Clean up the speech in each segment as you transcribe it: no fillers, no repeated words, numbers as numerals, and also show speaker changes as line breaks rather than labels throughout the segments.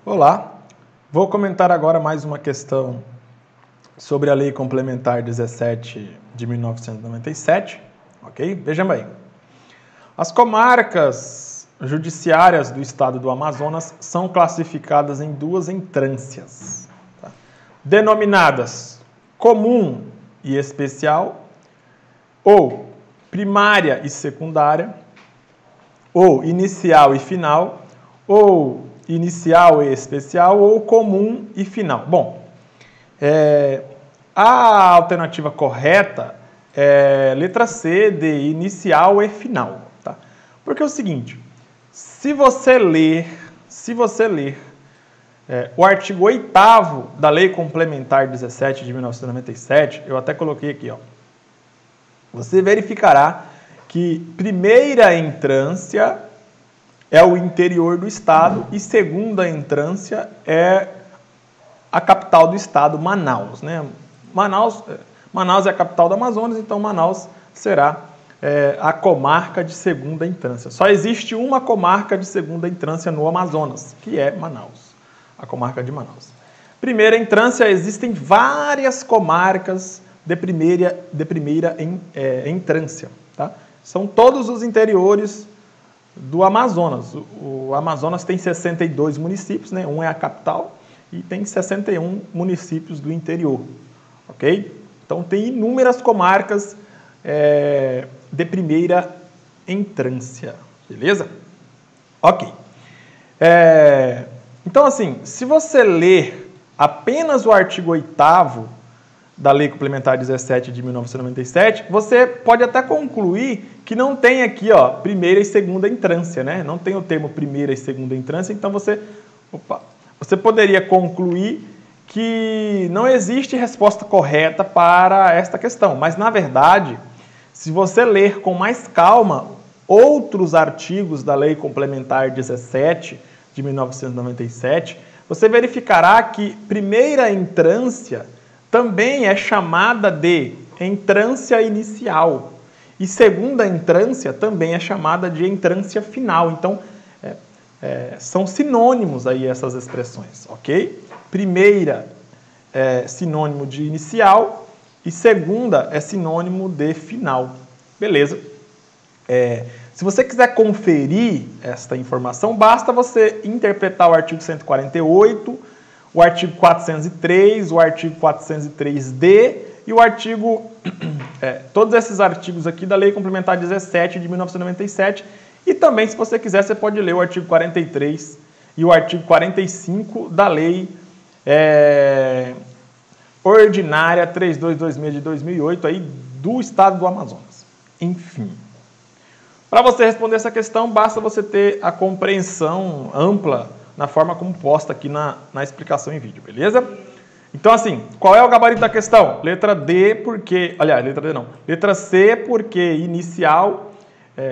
Olá, vou comentar agora mais uma questão sobre a Lei Complementar 17 de 1997, ok? Vejam bem, as comarcas judiciárias do estado do Amazonas são classificadas em duas entrâncias, tá? Denominadas comum e especial, ou primária e secundária, ou inicial e final, ou inicial e especial, ou comum e final. Bom, a alternativa correta é letra C, de inicial e final, tá? Porque é o seguinte, se você ler o artigo 8º da Lei Complementar 17 de 1997, eu até coloquei aqui, ó, você verificará que primeira entrância é o interior do estado e segunda entrância é a capital do estado, Manaus, né? Manaus é a capital do Amazonas, então Manaus será a comarca de segunda entrância. Só existe uma comarca de segunda entrância no Amazonas, que é Manaus, a comarca de Manaus. Primeira entrância, existem várias comarcas de primeira entrância, tá? São todos os interiores do Amazonas. O Amazonas tem 62 municípios, né? Um é a capital e tem 61 municípios do interior, ok? Então tem inúmeras comarcas de primeira entrância, beleza? Ok. Então assim, se você ler apenas o artigo 8º da Lei Complementar 17 de 1997, você pode até concluir que não tem aqui, ó, primeira e segunda entrância, né? Não tem o termo primeira e segunda entrância, então você poderia concluir que não existe resposta correta para esta questão. Mas, na verdade, se você ler com mais calma outros artigos da Lei Complementar 17 de 1997, você verificará que primeira entrância também é chamada de entrância inicial. E segunda entrância também é chamada de entrância final. Então, são sinônimos aí essas expressões, ok? Primeira é sinônimo de inicial e segunda é sinônimo de final. Beleza? Se você quiser conferir esta informação, basta você interpretar o artigo 148, o artigo 403, o artigo 403D e o artigo... todos esses artigos aqui da Lei Complementar 17 de 1997. E também, se você quiser, você pode ler o artigo 43 e o artigo 45 da Lei Ordinária 3226 de 2008 aí, do Estado do Amazonas. Enfim. Para você responder essa questão, basta você ter a compreensão ampla na forma como posta aqui na explicação em vídeo, beleza? Então, assim, qual é o gabarito da questão? Letra D, porque... Aliás, letra D não. Letra C, porque inicial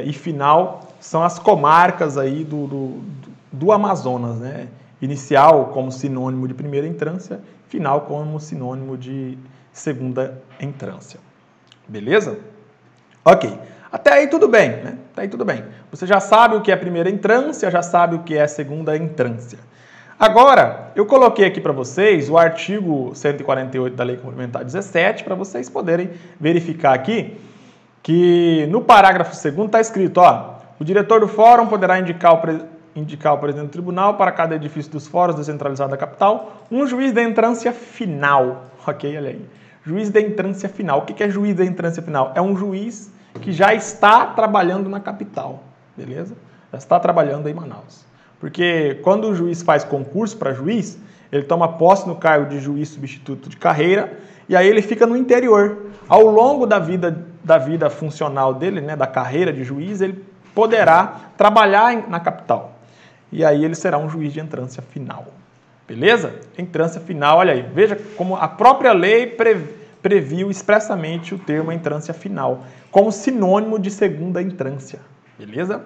e final são as comarcas aí do Amazonas, né? Inicial como sinônimo de primeira entrância, final como sinônimo de segunda entrância. Beleza? Ok. Até aí tudo bem, né? Até aí tudo bem. Você já sabe o que é primeira entrância, já sabe o que é segunda entrância. Agora, eu coloquei aqui para vocês o artigo 148 da Lei Complementar 17, para vocês poderem verificar aqui que no parágrafo 2º está escrito, ó, o diretor do fórum poderá indicar o presidente do tribunal para cada edifício dos fóruns descentralizado da capital um juiz de entrância final. Ok, olha aí. Juiz de entrância final. O que é juiz de entrância final? É um juiz que já está trabalhando na capital, beleza? Já está trabalhando em Manaus. Porque quando o juiz faz concurso para juiz, ele toma posse no cargo de juiz substituto de carreira e aí ele fica no interior. Ao longo da vida funcional dele, né, da carreira de juiz, ele poderá trabalhar na capital. E aí ele será um juiz de entrância final. Beleza? Entrância final, olha aí. Veja como a própria lei previu expressamente o termo entrância final, como sinônimo de segunda entrância. Beleza?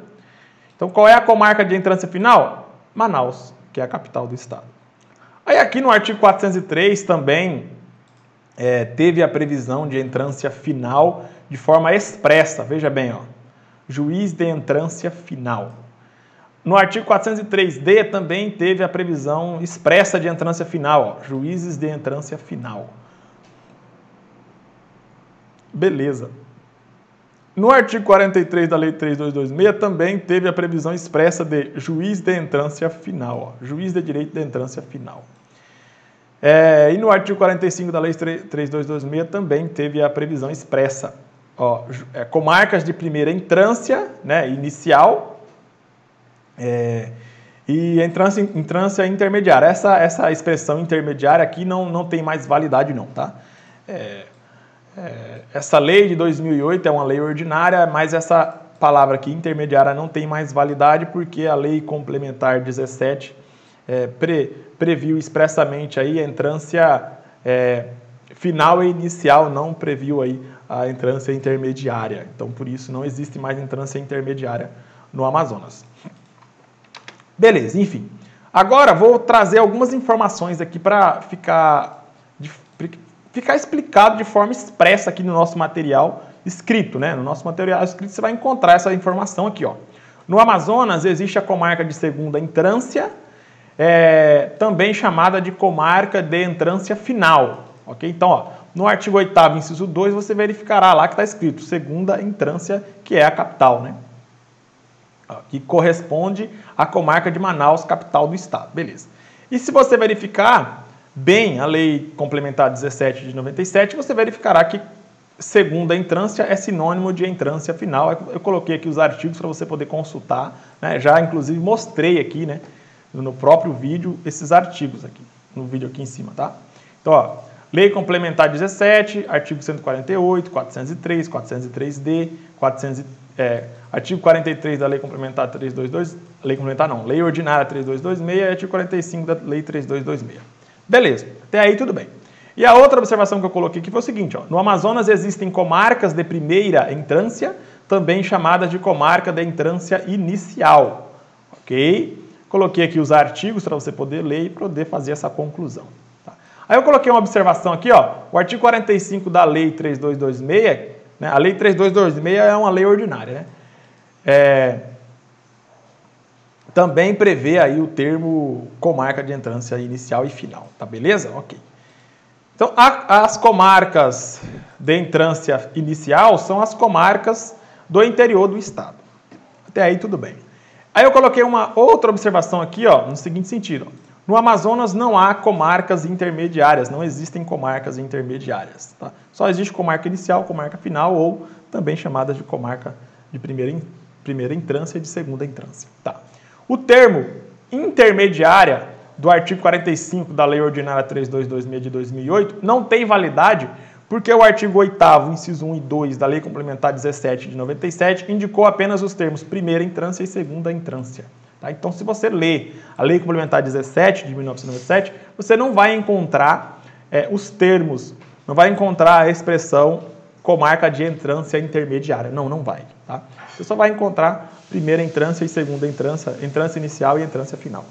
Então, qual é a comarca de entrância final? Manaus, que é a capital do estado. Aí aqui no artigo 403 também teve a previsão de entrância final de forma expressa. Veja bem, ó, juiz de entrância final. No artigo 403D também teve a previsão expressa de entrância final, ó, juízes de entrância final. Beleza. No artigo 43 da Lei 3226 também teve a previsão expressa de juiz de entrância final, ó, juiz de direito de entrância final. E no artigo 45 da Lei 3226 também teve a previsão expressa, ó, comarcas de primeira entrância, né, inicial, e entrância intermediária. Essa expressão intermediária aqui não tem mais validade não, tá? Essa lei de 2008 é uma lei ordinária, mas essa palavra aqui, intermediária, não tem mais validade porque a lei complementar 17 previu expressamente aí a entrância final e inicial, não previu aí a entrância intermediária. Então, por isso, não existe mais entrância intermediária no Amazonas. Beleza, enfim. Agora, vou trazer algumas informações aqui para ficar explicado de forma expressa aqui no nosso material escrito, né? No nosso material escrito você vai encontrar essa informação aqui, ó. No Amazonas existe a comarca de segunda entrância, também chamada de comarca de entrância final, ok? Então, ó, no artigo 8º, inciso 2, você verificará lá que está escrito segunda entrância, que é a capital, né? Que corresponde à comarca de Manaus, capital do estado, beleza. E se você verificar bem a Lei Complementar 17 de 97, você verificará que segunda entrância é sinônimo de entrância final. Eu coloquei aqui os artigos para você poder consultar, né? Já inclusive mostrei aqui, né, no próprio vídeo, esses artigos aqui, no vídeo aqui em cima, tá? Então, ó, Lei Complementar 17, artigo 148, 403, 403D, artigo 43 da Lei Complementar 322, Lei Ordinária 3226 e artigo 45 da Lei 3226. Beleza, até aí tudo bem. E a outra observação que eu coloquei aqui foi o seguinte, ó, no Amazonas existem comarcas de primeira entrância, também chamadas de comarca de entrância inicial, ok? Coloquei aqui os artigos para você poder ler e poder fazer essa conclusão. Tá? Aí eu coloquei uma observação aqui, ó, o artigo 45 da Lei 3226, né, a Lei 3226 é uma lei ordinária, né? Também prevê aí o termo comarca de entrância inicial e final, tá beleza? Ok. Então, as comarcas de entrância inicial são as comarcas do interior do estado. Até aí tudo bem. Aí eu coloquei uma outra observação aqui, ó, no seguinte sentido. Ó. No Amazonas não há comarcas intermediárias, não existem comarcas intermediárias. Tá? Só existe comarca inicial, comarca final ou também chamadas de comarca de primeira entrância e de segunda entrância. Tá. O termo intermediária do artigo 45 da Lei Ordinária 3226 de 2008 não tem validade porque o artigo 8º, inciso 1 e 2 da Lei Complementar 17 de 97 indicou apenas os termos primeira entrância e segunda entrância. Tá? Então, se você lê a Lei Complementar 17 de 1997, você não vai encontrar os termos, não vai encontrar a expressão comarca de entrância intermediária. Não vai. Tá? Você só vai encontrar primeira entrância e segunda entrância, entrância inicial e entrância final.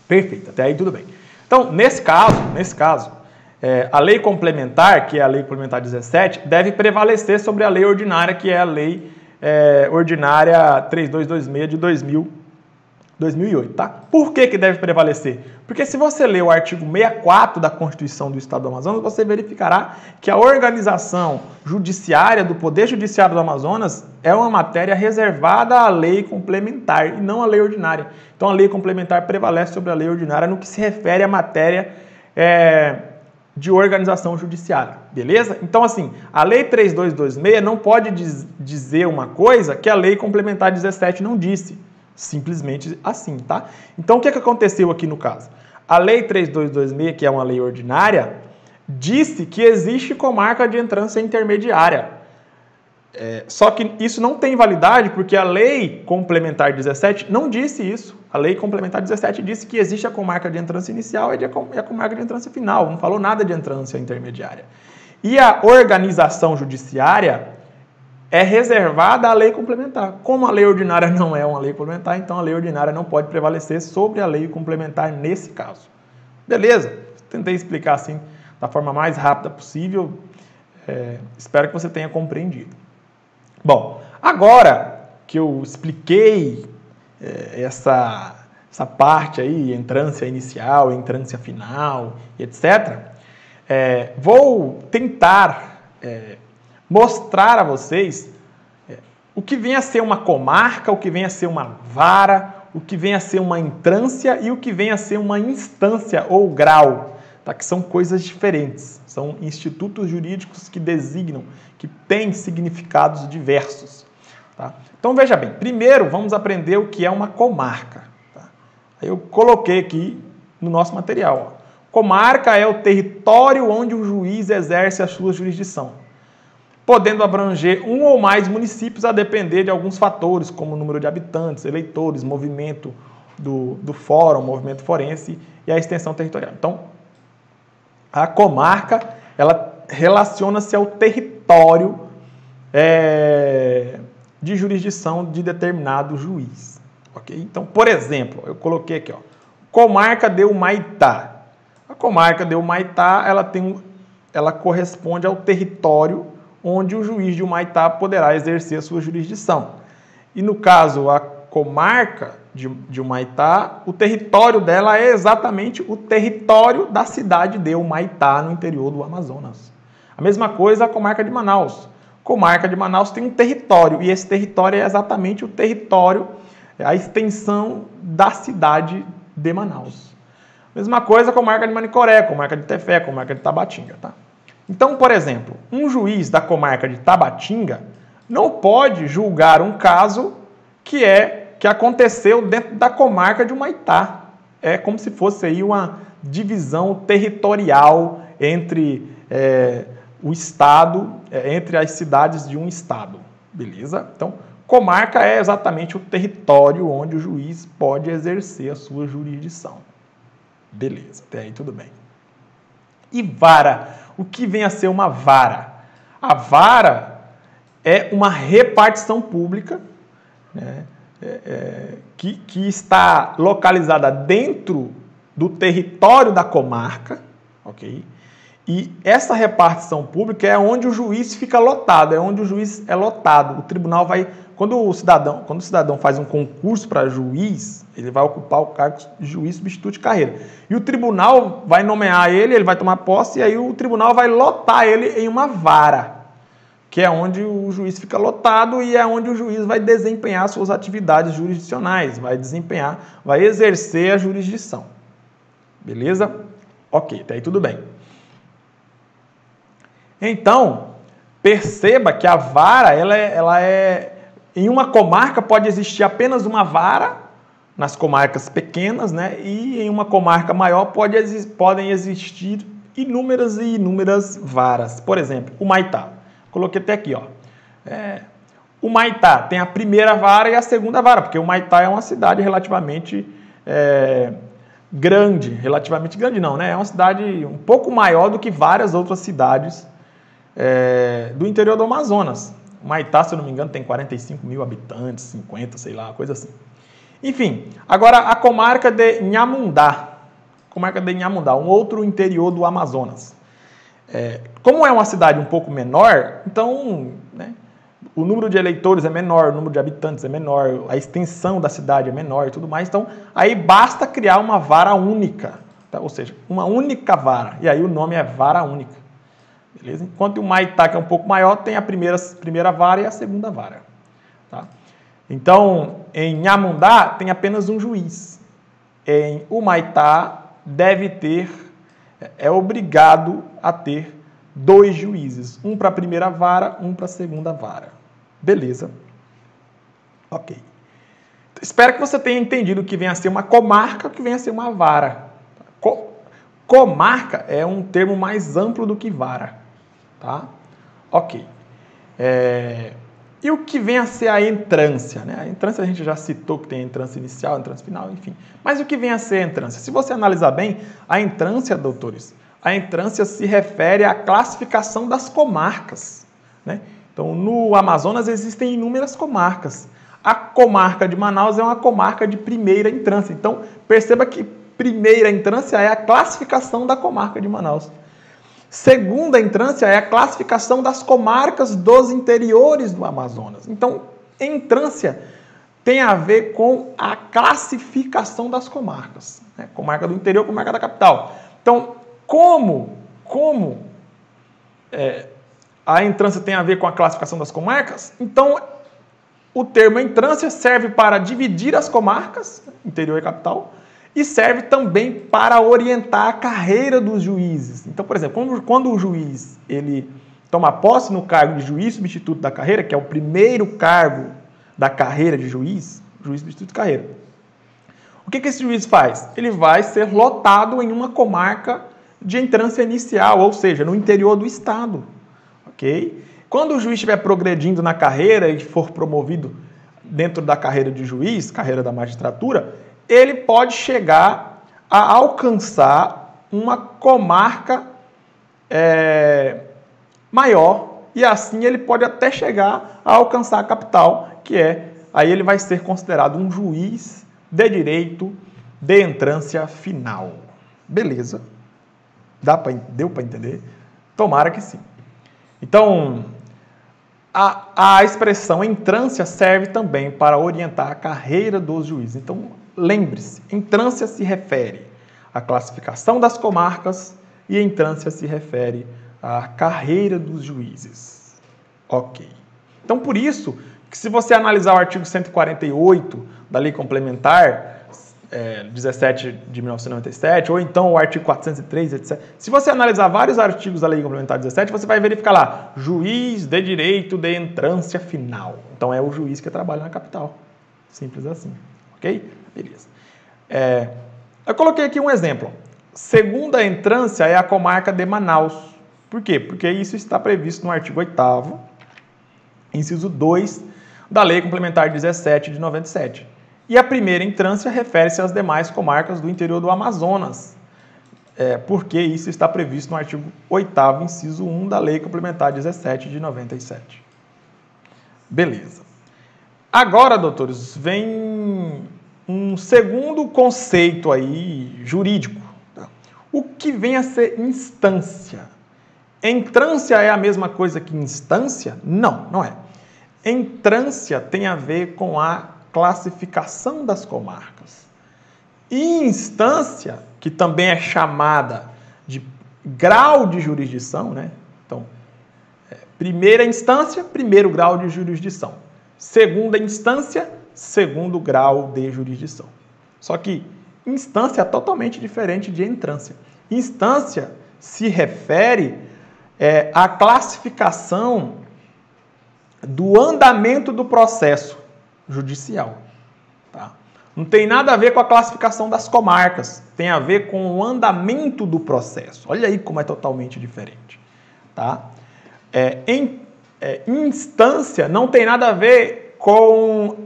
Perfeito, até aí tudo bem. Então, nesse caso, a lei complementar, que é a Lei Complementar 17, deve prevalecer sobre a lei ordinária, que é a Lei Ordinária 3226 de 2008, tá? Por que deve prevalecer? Porque se você ler o artigo 64 da Constituição do Estado do Amazonas, você verificará que a organização judiciária do Poder Judiciário do Amazonas é uma matéria reservada à lei complementar e não à lei ordinária. Então, a lei complementar prevalece sobre a lei ordinária no que se refere à matéria de organização judiciária, beleza? Então, assim, a Lei 3226 não pode dizer uma coisa que a Lei Complementar 17 não disse. Simplesmente assim, tá? Então, o que aconteceu aqui no caso? A Lei 3226, que é uma lei ordinária, disse que existe comarca de entrância intermediária. Só que isso não tem validade porque a Lei Complementar 17 não disse isso. A Lei Complementar 17 disse que existe a comarca de entrância inicial e a comarca de entrância final. Não falou nada de entrância intermediária. E a organização judiciária é reservada à lei complementar. Como a lei ordinária não é uma lei complementar, então a lei ordinária não pode prevalecer sobre a lei complementar nesse caso. Beleza? Tentei explicar assim da forma mais rápida possível. Espero que você tenha compreendido. Bom, agora que eu expliquei essa parte aí, entrância inicial, entrância final, etc., vou tentar mostrar a vocês o que vem a ser uma comarca, o que vem a ser uma vara, o que vem a ser uma entrância e o que vem a ser uma instância ou grau, tá? Que são coisas diferentes, são institutos jurídicos que designam, que têm significados diversos. Tá? Então veja bem, primeiro vamos aprender o que é uma comarca. Tá? Eu coloquei aqui no nosso material. Ó. Comarca é o território onde o juiz exerce a sua jurisdição, podendo abranger um ou mais municípios a depender de alguns fatores, como o número de habitantes, eleitores, movimento do fórum, movimento forense e a extensão territorial. Então, a comarca, ela relaciona-se ao território de jurisdição de determinado juiz. Okay? Então, por exemplo, eu coloquei aqui, ó, comarca de Humaitá. A comarca de Humaitá, ela corresponde ao território onde o juiz de Humaitá poderá exercer a sua jurisdição. E no caso, a comarca de Humaitá, o território dela é exatamente o território da cidade de Humaitá, no interior do Amazonas. A mesma coisa a comarca de Manaus. A comarca de Manaus tem um território, e esse território é exatamente o território, a extensão da cidade de Manaus. Mesma coisa a comarca de Manicoré, comarca de Tefé, comarca de Tabatinga, tá? Então, por exemplo, um juiz da comarca de Tabatinga não pode julgar um caso que aconteceu dentro da comarca de Humaitá. É como se fosse aí uma divisão territorial entre o estado, entre as cidades de um estado, beleza? Então, comarca é exatamente o território onde o juiz pode exercer a sua jurisdição. Beleza, até aí tudo bem. E vara? O que vem a ser uma vara? A vara é uma repartição pública, né, que está localizada dentro do território da comarca, ok? E essa repartição pública é onde o juiz fica lotado, é onde o juiz é lotado. O tribunal vai... Quando o cidadão faz um concurso para juiz, ele vai ocupar o cargo de juiz substituto de carreira. E o tribunal vai nomear ele vai tomar posse, e aí o tribunal vai lotar ele em uma vara, que é onde o juiz fica lotado e é onde o juiz vai desempenhar suas atividades jurisdicionais, vai exercer a jurisdição. Beleza? Ok, até aí tudo bem. Então, perceba que a vara, ela é... Em uma comarca pode existir apenas uma vara, nas comarcas pequenas, né? E em uma comarca maior podem existir inúmeras e inúmeras varas. Por exemplo, o Humaitá. Coloquei até aqui, ó. O Humaitá tem a primeira vara e a segunda vara, porque o Humaitá é uma cidade relativamente grande. Relativamente grande não, né? É uma cidade um pouco maior do que várias outras cidades do interior do Amazonas. Humaitá, se eu não me engano, tem 45 mil habitantes, 50, sei lá, coisa assim. Enfim, agora a comarca de Nhamundá. Comarca de Nhamundá, um outro interior do Amazonas. Como é uma cidade um pouco menor, então, né, o número de eleitores é menor, o número de habitantes é menor, a extensão da cidade é menor e tudo mais. Então, aí basta criar uma vara única, tá? Ou seja, uma única vara. E aí o nome é vara única. Beleza? Enquanto o Humaitá, que é um pouco maior, tem a primeira vara e a segunda vara. Tá? Então, em Nhamundá tem apenas um juiz. Em Humaitá é obrigado a ter 2 juízes. Um para a primeira vara, um para a segunda vara. Beleza? Ok. Espero que você tenha entendido o que vem a ser uma comarca, o que vem a ser uma vara. Comarca é um termo mais amplo do que vara. Tá? Ok. E o que vem a ser a entrância? Né? A entrância a gente já citou que tem a entrância inicial, a entrância final, enfim. Mas o que vem a ser a entrância? Se você analisar bem, a entrância, doutores, a entrância se refere à classificação das comarcas. Né? Então, no Amazonas existem inúmeras comarcas. A comarca de Manaus é uma comarca de primeira entrância. Então, perceba que primeira entrância é a classificação da comarca de Manaus. Segunda entrância é a classificação das comarcas dos interiores do Amazonas. Então, entrância tem a ver com a classificação das comarcas, né? Comarca do interior, comarca da capital. Então, como a entrância tem a ver com a classificação das comarcas, então o termo entrância serve para dividir as comarcas, interior e capital, e serve também para orientar a carreira dos juízes. Então, por exemplo, quando o juiz ele toma posse no cargo de juiz substituto da carreira, que é o primeiro cargo da carreira de juiz substituto de carreira, o que esse juiz faz? Ele vai ser lotado em uma comarca de entrância inicial, ou seja, no interior do estado. Ok? Quando o juiz estiver progredindo na carreira e for promovido dentro da carreira de juiz, carreira da magistratura, ele pode chegar a alcançar uma comarca maior e assim ele pode até chegar a alcançar a capital, aí ele vai ser considerado um juiz de direito de entrância final. Beleza? Deu para entender? Tomara que sim. Então, a expressão entrância serve também para orientar a carreira dos juízes. Então, lembre-se, entrância se refere à classificação das comarcas e entrância se refere à carreira dos juízes. Ok. Então, por isso, que se você analisar o artigo 148 da Lei Complementar 17 de 1997, ou então o artigo 403, etc. Se você analisar vários artigos da Lei Complementar 17, você vai verificar lá, juiz de direito de entrância final. Então é o juiz que trabalha na capital. Simples assim. Ok? Beleza. Eu coloquei aqui um exemplo. Segunda entrância é a comarca de Manaus. Por quê? Porque isso está previsto no artigo 8º, inciso 2, da Lei Complementar 17 de 97. E a primeira entrância refere-se às demais comarcas do interior do Amazonas, porque isso está previsto no artigo 8º, inciso 1 da Lei Complementar 17 de 97. Beleza. Agora, doutores, vem um segundo conceito aí jurídico. Tá? O que vem a ser instância? Entrância é a mesma coisa que instância? Não, não é. Entrância tem a ver com a classificação das comarcas. E instância, que também é chamada de grau de jurisdição, né? Então, primeira instância, primeiro grau de jurisdição. Segunda instância, segundo grau de jurisdição. Só que instância é totalmente diferente de entrância. Instância se refere à classificação do andamento do processo judicial. Tá? Não tem nada a ver com a classificação das comarcas, tem a ver com o andamento do processo. Olha aí como é totalmente diferente. Tá? Instância não tem nada a ver com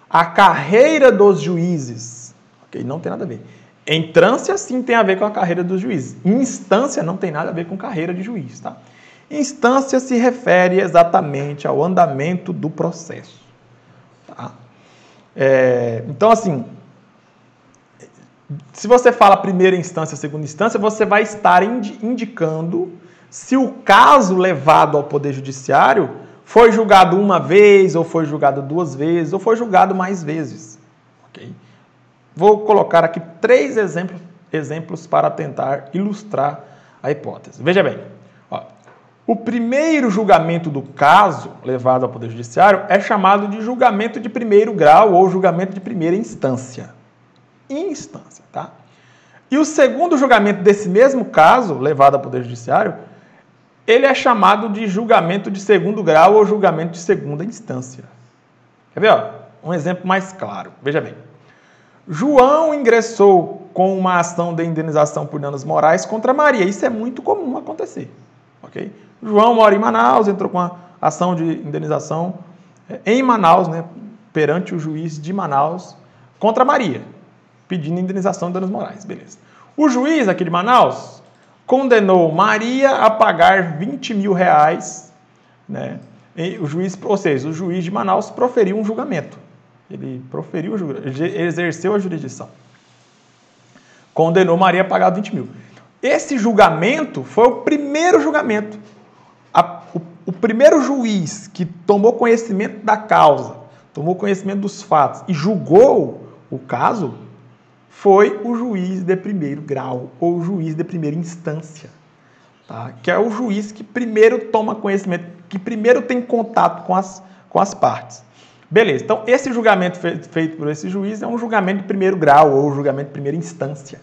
a carreira dos juízes. Okay? Não tem nada a ver. Entrância sim tem a ver com a carreira dos juízes. Instância não tem nada a ver com carreira de juiz. Tá? Instância se refere exatamente ao andamento do processo. Tá? Então, assim, se você fala primeira instância, segunda instância, você vai estar indicando se o caso levado ao Poder Judiciário foi julgado uma vez, ou foi julgado duas vezes, ou foi julgado mais vezes. Okay? Vou colocar aqui 3 exemplos para tentar ilustrar a hipótese. Veja bem, o primeiro julgamento do caso levado ao Poder Judiciário é chamado de julgamento de primeiro grau ou julgamento de primeira instância. Instância, tá? E o segundo julgamento desse mesmo caso levado ao Poder Judiciário, ele é chamado de julgamento de segundo grau ou julgamento de segunda instância. Quer ver? Um exemplo mais claro. Veja bem. João ingressou com uma ação de indenização por danos morais contra Maria. Isso é muito comum acontecer. Ok? João mora em Manaus, entrou com a ação de indenização em Manaus, né, perante o juiz de Manaus, contra Maria, pedindo indenização de danos morais. Beleza. O juiz aqui de Manaus condenou Maria a pagar 20 mil reais, né, o juiz de Manaus proferiu um julgamento. Ele exerceu a jurisdição. Condenou Maria a pagar 20 mil. Esse julgamento foi o primeiro julgamento. O primeiro juiz que tomou conhecimento da causa, tomou conhecimento dos fatos e julgou o caso, foi o juiz de primeiro grau ou o juiz de primeira instância, tá? Que é o juiz que primeiro toma conhecimento, que primeiro tem contato com as partes. Beleza, então esse julgamento feito por esse juiz é um julgamento de primeiro grau ou julgamento de primeira instância,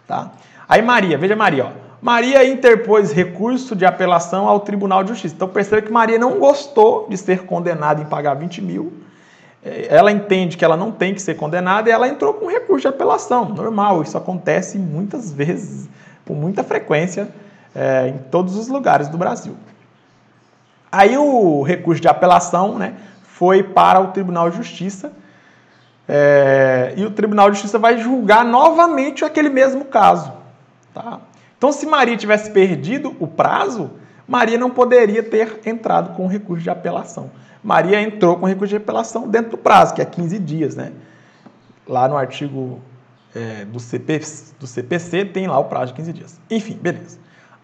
tá? Aí Maria, veja Maria, ó. Maria interpôs recurso de apelação ao Tribunal de Justiça. Então perceba que Maria não gostou de ser condenada em pagar 20 mil. Ela entende que ela não tem que ser condenada e ela entrou com recurso de apelação. Normal, isso acontece muitas vezes, com muita frequência, em todos os lugares do Brasil. Aí o recurso de apelação, né, foi para o Tribunal de Justiça e o Tribunal de Justiça vai julgar novamente aquele mesmo caso. Tá? Então, se Maria tivesse perdido o prazo, Maria não poderia ter entrado com recurso de apelação. Maria entrou com recurso de apelação dentro do prazo, que é 15 dias, né? Lá no artigo do CPC tem lá o prazo de 15 dias. Enfim, beleza.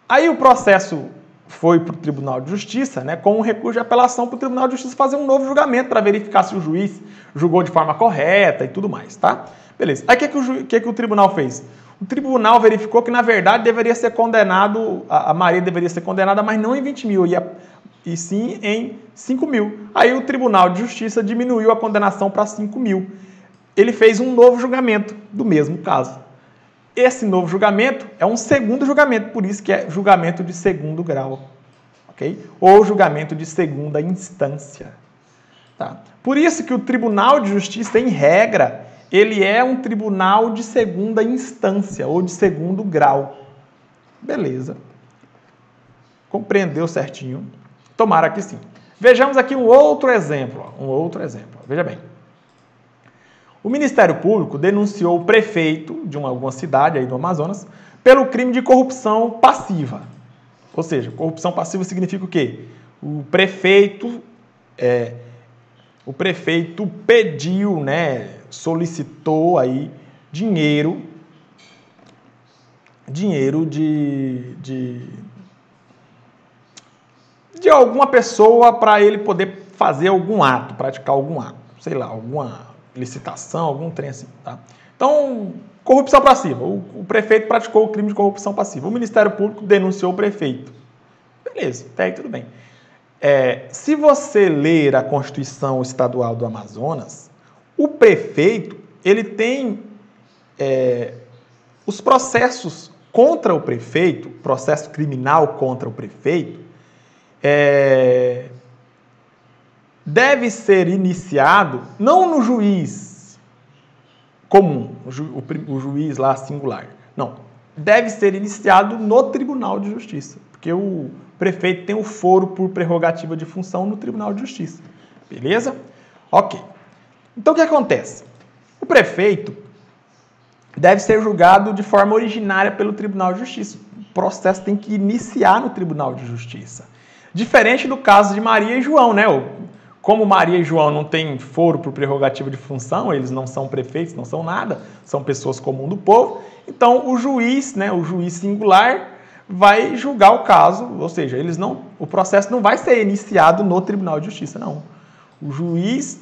Aí o processo foi para o Tribunal de Justiça, né, com um recurso de apelação para o Tribunal de Justiça fazer um novo julgamento para verificar se o juiz julgou de forma correta e tudo mais, tá? Beleza. Aí o que o tribunal fez? O tribunal verificou que, na verdade, deveria ser condenado, a Maria deveria ser condenada, mas não em 20 mil, e sim em 5 mil. Aí o Tribunal de Justiça diminuiu a condenação para 5 mil. Ele fez um novo julgamento do mesmo caso. Esse novo julgamento é um segundo julgamento, por isso que é julgamento de segundo grau, ok? Ou julgamento de segunda instância. Tá? Por isso que o Tribunal de Justiça, em regra, ele é um tribunal de segunda instância ou de segundo grau. Beleza. Compreendeu certinho? Tomara que sim. Vejamos aqui um outro exemplo. Veja bem. O Ministério Público denunciou o prefeito de alguma cidade aí do Amazonas pelo crime de corrupção passiva. Ou seja, corrupção passiva significa o quê? O prefeito pediu, né, solicitou aí dinheiro de alguma pessoa para ele poder fazer algum ato, praticar algum ato, sei lá, alguma licitação, algum trem assim, tá? Então, corrupção passiva. O prefeito praticou o crime de corrupção passiva. O Ministério Público denunciou o prefeito. Beleza, até aí tudo bem. Se você ler a Constituição Estadual do Amazonas, o prefeito, ele tem os processos contra o prefeito, processo criminal contra o prefeito, deve ser iniciado não no juiz comum, o juiz lá singular. Não, deve ser iniciado no Tribunal de Justiça, porque o prefeito tem o foro por prerrogativa de função no Tribunal de Justiça. Beleza? Ok. Então, o que acontece? O prefeito deve ser julgado de forma originária pelo Tribunal de Justiça. O processo tem que iniciar no Tribunal de Justiça. Diferente do caso de Maria e João, né? Como Maria e João não têm foro por prerrogativa de função, eles não são prefeitos, não são nada, são pessoas comuns do povo, então o juiz, né, o juiz singular, vai julgar o caso, ou seja, o processo não vai ser iniciado no Tribunal de Justiça, não. O juiz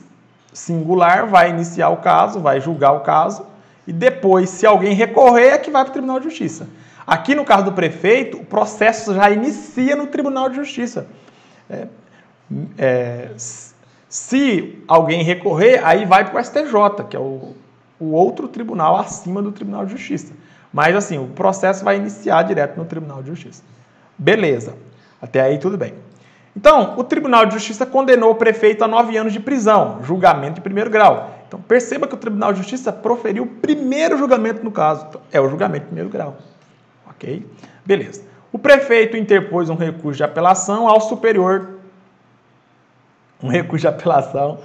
singular vai iniciar o caso, vai julgar o caso, e depois, se alguém recorrer, é que vai para o Tribunal de Justiça. Aqui no caso do prefeito, o processo já inicia no Tribunal de Justiça. Se alguém recorrer, aí vai para o STJ, que é o outro tribunal acima do Tribunal de Justiça. Mas assim, o processo vai iniciar direto no Tribunal de Justiça. Beleza, até aí tudo bem. Então, o Tribunal de Justiça condenou o prefeito a 9 anos de prisão, julgamento de primeiro grau. Então, perceba que o Tribunal de Justiça proferiu o primeiro julgamento no caso. É o julgamento de primeiro grau. Ok? Beleza. O prefeito interpôs um recurso de apelação ao superior. Um recurso de apelação.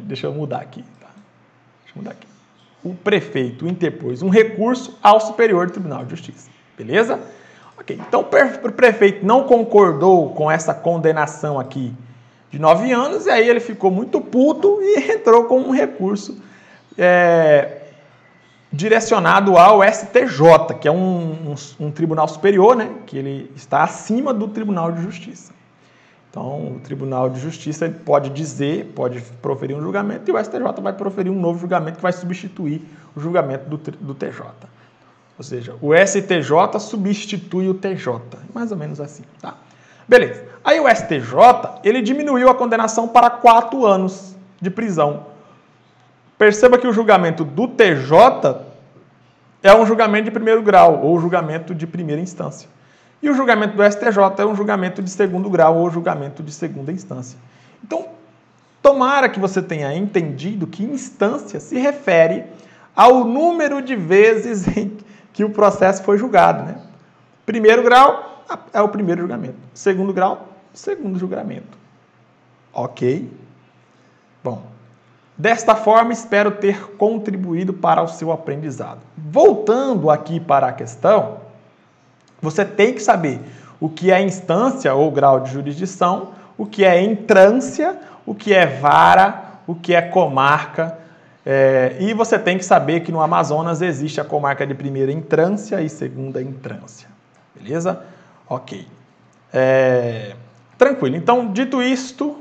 Deixa eu mudar aqui. Tá? O prefeito interpôs um recurso ao Superior Tribunal de Justiça. Beleza? Ok. Então, o prefeito não concordou com essa condenação aqui de 9 anos, e aí ele ficou muito puto e entrou com um recurso direcionado ao STJ, que é um tribunal superior, né, que ele está acima do Tribunal de Justiça. Então, o Tribunal de Justiça ele pode dizer, pode proferir um julgamento, e o STJ vai proferir um novo julgamento que vai substituir o julgamento do TJ. Ou seja, o STJ substitui o TJ. Mais ou menos assim, tá? Beleza. Aí o STJ, ele diminuiu a condenação para 4 anos de prisão. Perceba que o julgamento do TJ é um julgamento de primeiro grau, ou julgamento de primeira instância. E o julgamento do STJ é um julgamento de segundo grau, ou julgamento de segunda instância. Então, tomara que você tenha entendido que instância se refere ao número de vezes em que o processo foi julgado, né? Primeiro grau é o primeiro julgamento. Segundo grau, segundo julgamento. Ok? Bom, desta forma, espero ter contribuído para o seu aprendizado. Voltando aqui para a questão, você tem que saber o que é instância ou grau de jurisdição, o que é entrância, o que é vara, o que é comarca. E você tem que saber que no Amazonas existe a comarca de primeira entrância e segunda entrância. Beleza? Ok. Tranquilo. Então, dito isto,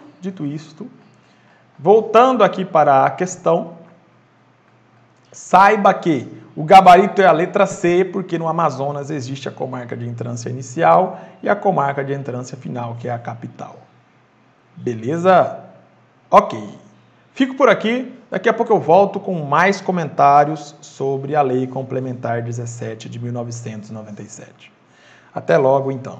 voltando aqui para a questão, saiba que o gabarito é a letra C, porque no Amazonas existe a comarca de entrância inicial e a comarca de entrância final, que é a capital. Beleza? Ok. Fico por aqui. Daqui a pouco eu volto com mais comentários sobre a Lei Complementar 17 de 1997. Até logo, então.